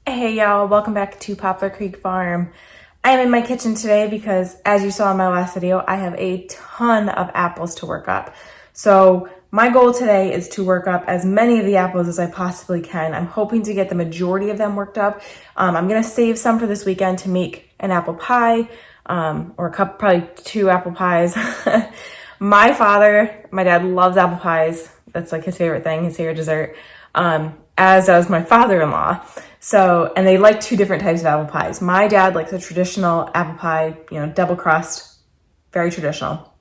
Hey y'all, welcome back to Poplar Creek Farm. I am in my kitchen today because, as you saw in my last video, I have a ton of apples to work up. So my goal today is to work up as many of the apples as I possibly can. I'm hoping to get the majority of them worked up. I'm gonna save some for this weekend to make an apple pie, or a couple, probably 2 apple pies. My dad loves apple pies. That's like his favorite thing, his favorite dessert. As does my father-in-law. So, and they like 2 different types of apple pies. My dad likes a traditional apple pie, double crust, very traditional.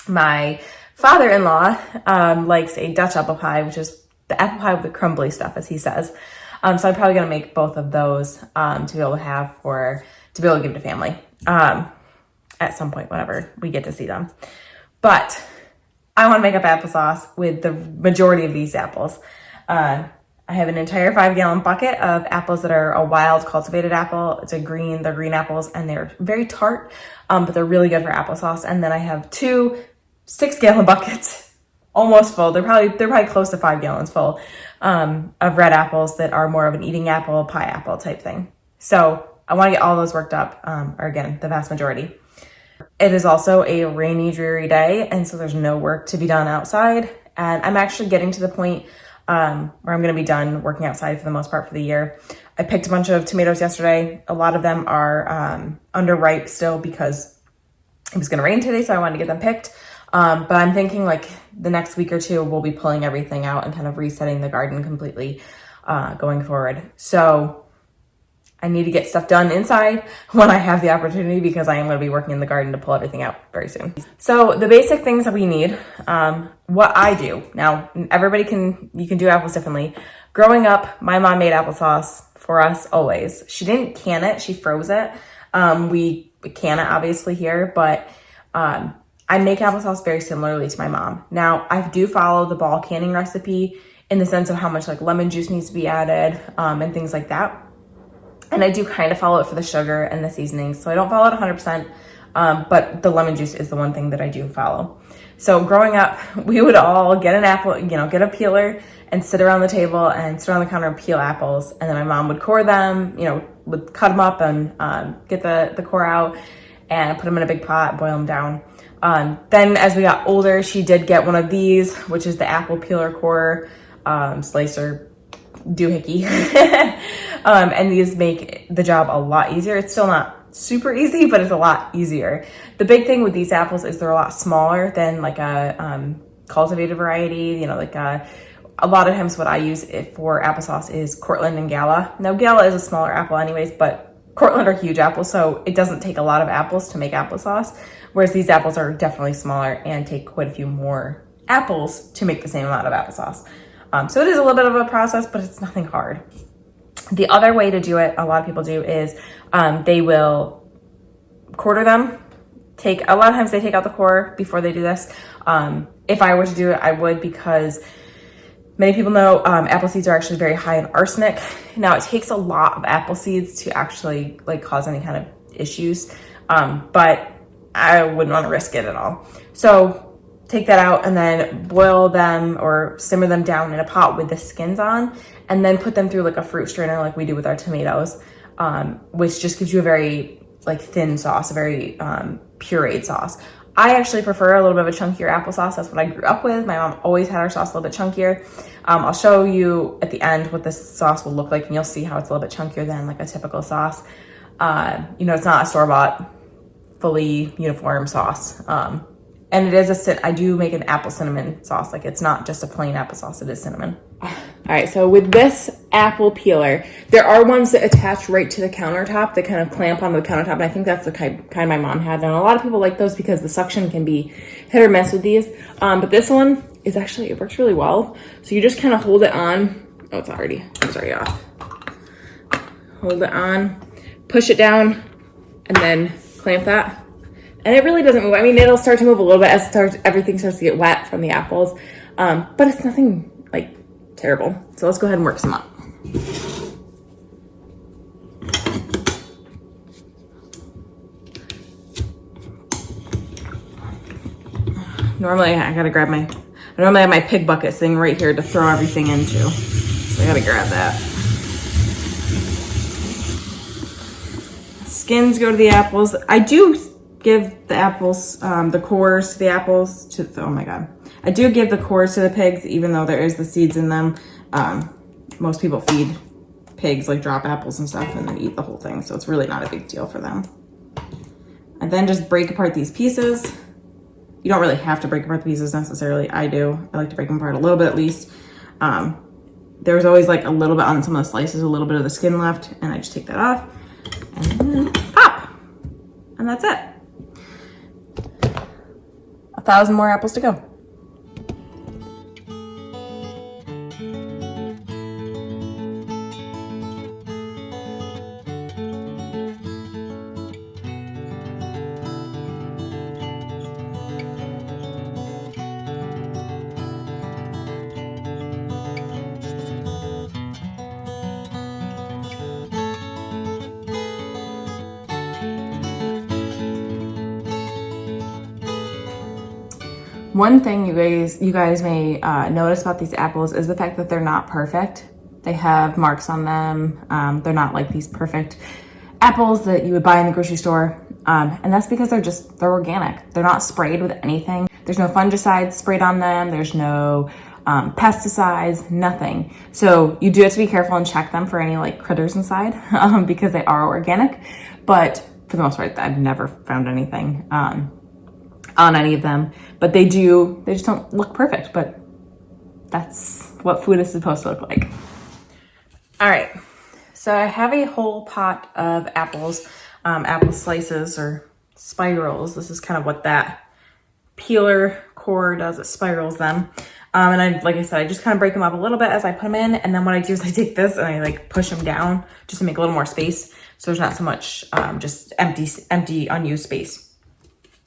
My father-in-law likes a Dutch apple pie, which is the apple pie with the crumbly stuff, as he says. So I'm probably gonna make both of those to be able to have to be able to give to family at some point whenever we get to see them. But I want to make up applesauce with the majority of these apples. I have an entire 5-gallon bucket of apples that are a wild cultivated apple. They're green apples, and they're very tart, but they're really good for applesauce. And then I have 2 6-gallon buckets, almost full. They're probably close to 5 gallons full, of red apples that are more of an eating apple, pie apple type thing. So I want to get all those worked up, or again, the vast majority. It is also a rainy, dreary day, and so there's no work to be done outside. And I'm actually getting to the point where I'm going to be done working outside for the most part for the year. I picked a bunch of tomatoes yesterday. A lot of them are underripe still because it was going to rain today, so I wanted to get them picked. But I'm thinking like the next week or 2, we'll be pulling everything out and kind of resetting the garden completely going forward. So I need to get stuff done inside when I have the opportunity because I am going to be working in the garden to pull everything out very soon. So the basic things that we need, what I do. Now, you can do apples differently. Growing up, my mom made applesauce for us always. She didn't can it, she froze it. We can it obviously here, but I make applesauce very similarly to my mom. Now, I do follow the ball canning recipe in the sense of how much like lemon juice needs to be added and things like that. And I do kind of follow it for the sugar and the seasoning. So I don't follow it 100%, but the lemon juice is the one thing that I do follow. So growing up, we would all get an apple, get a peeler and sit around the table and sit on the counter and peel apples. And then my mom would core them, would cut them up and get the core out and put them in a big pot, boil them down. Then as we got older, she did get one of these, which is the apple peeler core slicer doohickey. And these make the job a lot easier. It's still not super easy, but it's a lot easier. The big thing with these apples is they're a lot smaller than like a cultivated variety. A lot of times what I use for applesauce is Cortland and Gala. Now Gala is a smaller apple anyways, but Cortland are huge apples, so it doesn't take a lot of apples to make applesauce, whereas these apples are definitely smaller and take quite a few more apples to make the same amount of applesauce. So it is a little bit of a process, but it's nothing hard. The other way to do it, a lot of people do, is they will quarter them. A lot of times they take out the core before they do this. If I were to do it, I would, because many people know apple seeds are actually very high in arsenic. Now, it takes a lot of apple seeds to actually cause any kind of issues, but I wouldn't want to risk it at all. So take that out and then boil them or simmer them down in a pot with the skins on, and then put them through a fruit strainer like we do with our tomatoes, which just gives you a very thin sauce, a very pureed sauce. I actually prefer a little bit of a chunkier applesauce. That's what I grew up with. My mom always had our sauce a little bit chunkier. I'll show you at the end what this sauce will look like, and you'll see how it's a little bit chunkier than a typical sauce. It's not a store-bought, fully uniform sauce. And it is I do make an apple cinnamon sauce. It's not just a plain applesauce, it is cinnamon. All right, so with this apple peeler, there are ones that attach right to the countertop that kind of clamp onto the countertop. And I think that's the kind my mom had. And a lot of people like those because the suction can be hit or miss with these. But this one is it works really well. So you just kind of hold it on. Oh, it's already off. Hold it on, push it down, and then clamp that. And it really doesn't move. I mean, it'll start to move a little bit as everything starts to get wet from the apples. But it's nothing terrible. So let's go ahead and work some up. Normally I normally have my pig bucket sitting right here to throw everything into. So I gotta grab that. skins go to the apples. I do give the apples, the cores to the apples oh my God. I do give the cores to the pigs, even though there is the seeds in them. Most people feed pigs, like drop apples and stuff, and then eat the whole thing. So it's really not a big deal for them. And then just break apart these pieces. You don't really have to break apart the pieces necessarily. I do. I like to break them apart a little bit at least. There's always like a little bit on some of the slices, a little bit of the skin left, and I just take that off and then pop. And that's it. 1,000 more apples to go. One thing you guys may notice about these apples is the fact that they're not perfect. They have marks on them. They're not like these perfect apples that you would buy in the grocery store. And that's because they're organic. They're not sprayed with anything. There's no fungicides sprayed on them. There's no pesticides, nothing. So you do have to be careful and check them for any like critters inside because they are organic. But for the most part, I've never found anything on any of them, but they just don't look perfect, but that's what food is supposed to look like. All right, so I have a whole pot of apples, apple slices or spirals. This is kind of what that peeler core does, it spirals them. And like I said, I just kind of break them up a little bit as I put them in, and then what I do is I take this and I like push them down just to make a little more space, so there's not so much just empty unused space.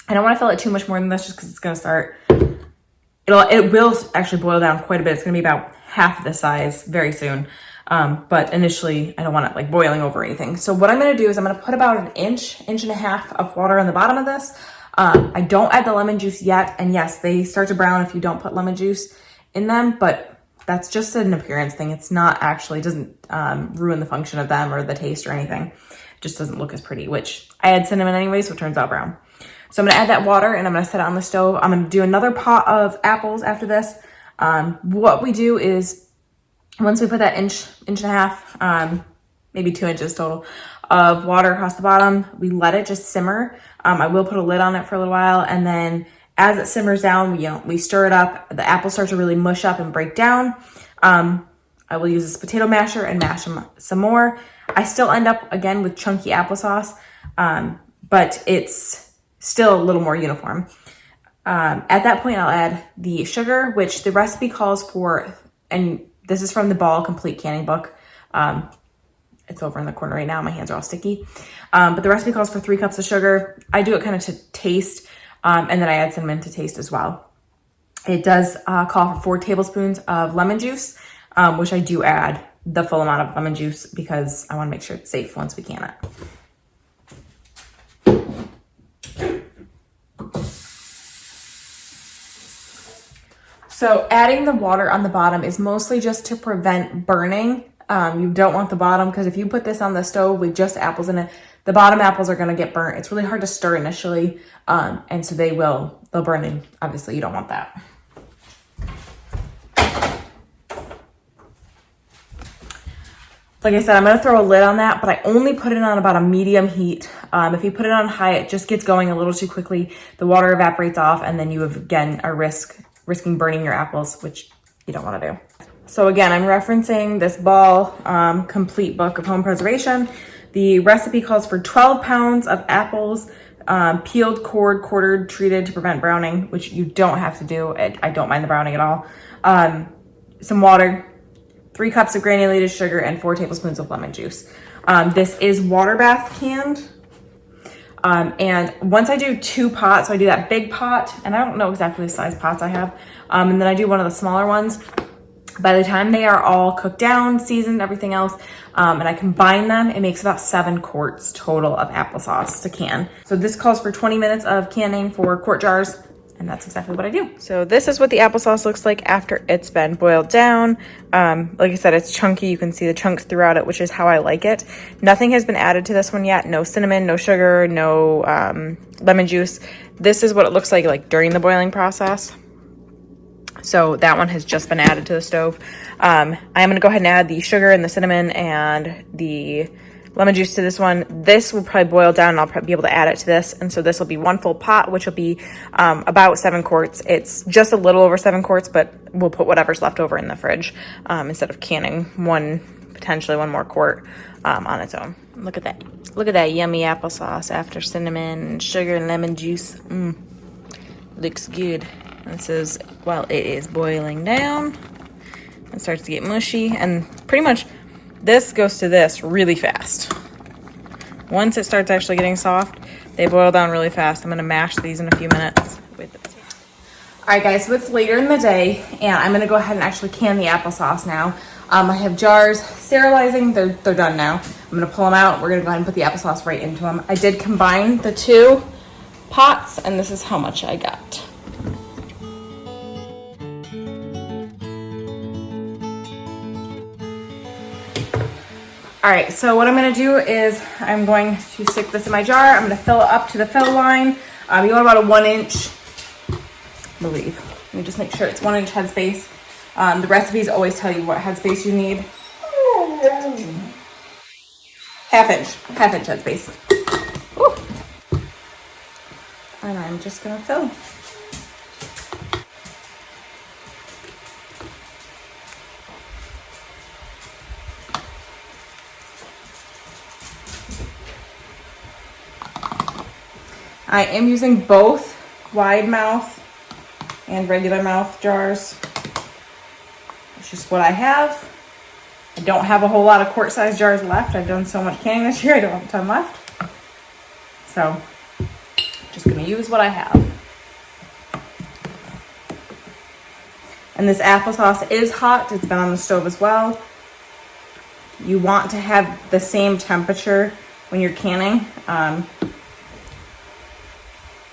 I don't want to fill it too much more than this just because it's going to start, it will actually boil down quite a bit. It's going to be about half the size very soon. But initially I don't want it like boiling over or anything. So what I'm going to do is I'm going to put about an inch and a half of water on the bottom of this. I don't add the lemon juice yet. And yes, they start to brown if you don't put lemon juice in them, but that's just an appearance thing. It's not actually, doesn't ruin the function of them or the taste or anything. It just doesn't look as pretty, which I add cinnamon anyway, so it turns out brown. So I'm gonna add that water and I'm gonna set it on the stove. I'm gonna do another pot of apples after this. What we do is once we put that inch and a half, maybe 2 inches total of water across the bottom, we let it just simmer. I will put a lid on it for a little while, and then as it simmers down, we stir it up. The apples start to really mush up and break down. I will use this potato masher and mash them some more. I still end up again with chunky applesauce, but it's still a little more uniform. At that point, I'll add the sugar, which the recipe calls for, and this is from the Ball Complete Canning Book. It's over in the corner right now. My hands are all sticky. But the recipe calls for 3 cups of sugar. I do it kind of to taste, and then I add cinnamon to taste as well. It does call for 4 tablespoons of lemon juice, which I do add the full amount of lemon juice because I want to make sure it's safe once we can it. So adding the water on the bottom is mostly just to prevent burning. You don't want the bottom, because if you put this on the stove with just apples in it, the bottom apples are gonna get burnt. It's really hard to stir initially, and so they'll burn, and obviously you don't want that. Like I said, I'm gonna throw a lid on that, but I only put it on about a medium heat. If you put it on high, it just gets going a little too quickly. The water evaporates off, and then you have, again, are risking burning your apples, which you don't want to do. So again, I'm referencing this Ball Complete Book of Home Preservation. The recipe calls for 12 pounds of apples, peeled, cored, quartered, treated to prevent browning, which you don't have to do. I don't mind the browning at all. Some water, 3 cups of granulated sugar, and 4 tablespoons of lemon juice. This is water bath canned. And once I do 2 pots, so I do that big pot, and I don't know exactly the size pots I have, and then I do one of the smaller ones. By the time they are all cooked down, seasoned, everything else, and I combine them, it makes about 7 quarts total of applesauce to can. So this calls for 20 minutes of canning for quart jars, And that's exactly what I do. So this is what the applesauce looks like after it's been boiled down. Like I said, it's chunky. You can see the chunks throughout it, which is how I like it. Nothing has been added to this one yet. No cinnamon, no sugar, no lemon juice. This is what it looks like during the boiling process. So that one has just been added to the stove. I'm gonna go ahead and add the sugar and the cinnamon and the lemon juice to this one. This will probably boil down and I'll probably be able to add it to this. And so this will be 1 full pot, which will be about 7 quarts. It's just a little over 7 quarts, but we'll put whatever's left over in the fridge instead of canning potentially one more quart on its own. Look at that. Look at that yummy applesauce after cinnamon and sugar and lemon juice. Looks good. This is, while it is boiling down, it starts to get mushy, and pretty much this goes to this really fast. Once it starts actually getting soft, they boil down really fast. I'm gonna mash these in a few minutes. All right, guys, so it's later in the day, and I'm gonna go ahead and actually can the applesauce now. I have jars sterilizing. They're done now. I'm gonna pull them out. We're gonna go ahead and put the applesauce right into them. I did combine the 2 pots, and this is how much I got. All right, so what I'm gonna do is I'm going to stick this in my jar. I'm gonna fill it up to the fill line. You want about a 1 inch, I believe. Let me just make sure it's 1 inch headspace. The recipes always tell you what headspace you need. Half inch headspace. Ooh. And I'm just gonna fill. I am using both wide mouth and regular mouth jars. It's just what I have. I don't have a whole lot of quart size jars left. I've done so much canning this year, I don't have a ton left. So, just gonna use what I have. And this applesauce is hot. It's been on the stove as well. You want to have the same temperature when you're canning.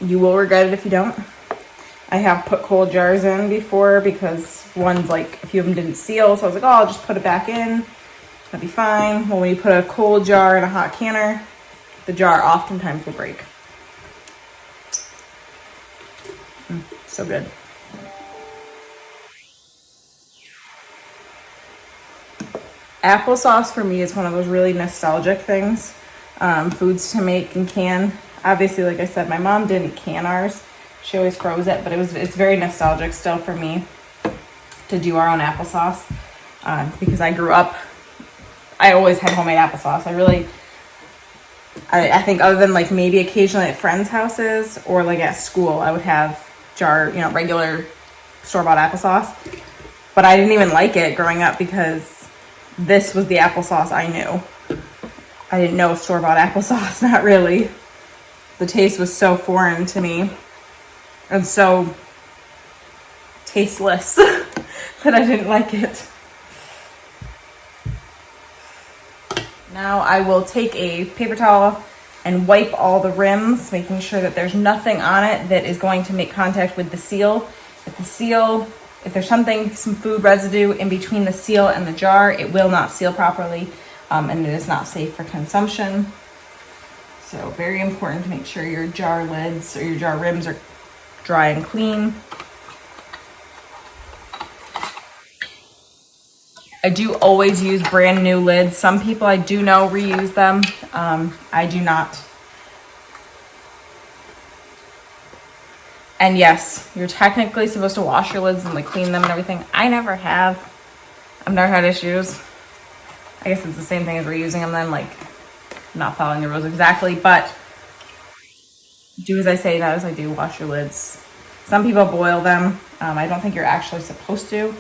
You will regret it if you don't. I have put cold jars in before because one's like, a few of them didn't seal. So I was like, oh, I'll just put it back in. That'll be fine. Well, when you put a cold jar in a hot canner, the jar oftentimes will break. So good. Applesauce for me is one of those really nostalgic things, foods to make and can. Obviously, like I said, my mom didn't can ours. She always froze it, but it's very nostalgic still for me to do our own applesauce because I grew up, I always had homemade applesauce. I think other than like maybe occasionally at friends' houses or like at school, I would have regular store-bought applesauce. But I didn't even like it growing up because this was the applesauce I knew. I didn't know store-bought applesauce, not really. The taste was so foreign to me and so tasteless that I didn't like it. Now I will take a paper towel and wipe all the rims, making sure that there's nothing on it that is going to make contact with the seal. If there's some food residue in between the seal and the jar, it will not seal properly, and it is not safe for consumption. So very important to make sure your jar lids or your jar rims are dry and clean. I do always use brand new lids. Some people I do know reuse them. I do not. And yes, you're technically supposed to wash your lids and like clean them and everything. I never have. I've never had issues. I guess it's the same thing as reusing them then, like not following the rules exactly, but do as I say, not as I do. Wash your lids. Some people boil them. I don't think you're actually supposed to.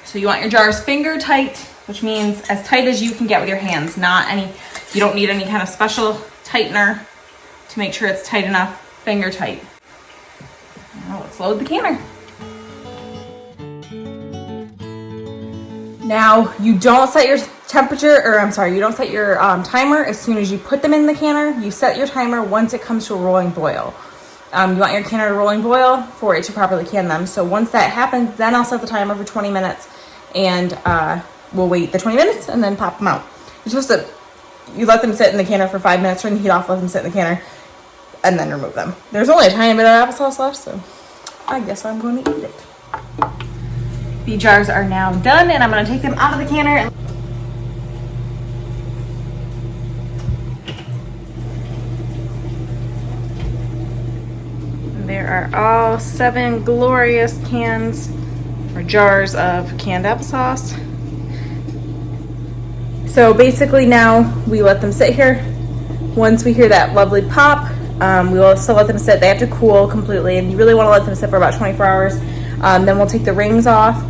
So you want your jars finger tight, which means as tight as you can get with your hands. You don't need any kind of special tightener to make sure it's tight enough. Finger tight. Now let's load the canner. Now, you don't set your temperature, or I'm sorry, you don't set your timer as soon as you put them in the canner. You set your timer once it comes to a rolling boil. You want your canner to rolling boil for it to properly can them. So once that happens, then I'll set the timer for 20 minutes and we'll wait the 20 minutes and then pop them out. You're supposed to, you let them sit in the canner for 5 minutes, turn the heat off, let them sit in the canner, and then remove them. There's only a tiny bit of applesauce left, so I guess I'm going to eat it. The jars are now done and I'm going to take them out of the canner. There are all 7 glorious cans or jars of canned applesauce. So basically now we let them sit here. Once we hear that lovely pop, we will still let them sit. They have to cool completely, and you really want to let them sit for about 24 hours. Then we'll take the rings off.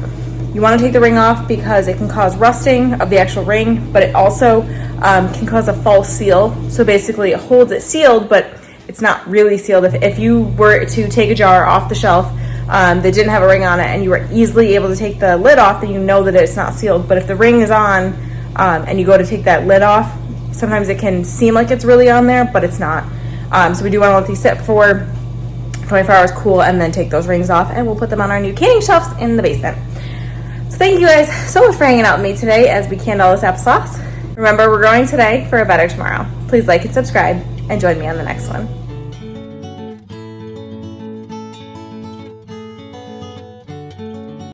You want to take the ring off because it can cause rusting of the actual ring, but it also can cause a false seal. So basically it holds it sealed, but it's not really sealed. If you were to take a jar off the shelf that didn't have a ring on it and you were easily able to take the lid off, then you know that it's not sealed. But if the ring is on and you go to take that lid off, sometimes it can seem like it's really on there, but it's not. So we do want to let these sit for 24 hours, cool, and then take those rings off, and we'll put them on our new canning shelves in the basement. So thank you guys so much for hanging out with me today as we canned all this applesauce. Remember, we're growing today for a better tomorrow. Please like and subscribe and join me on the next one.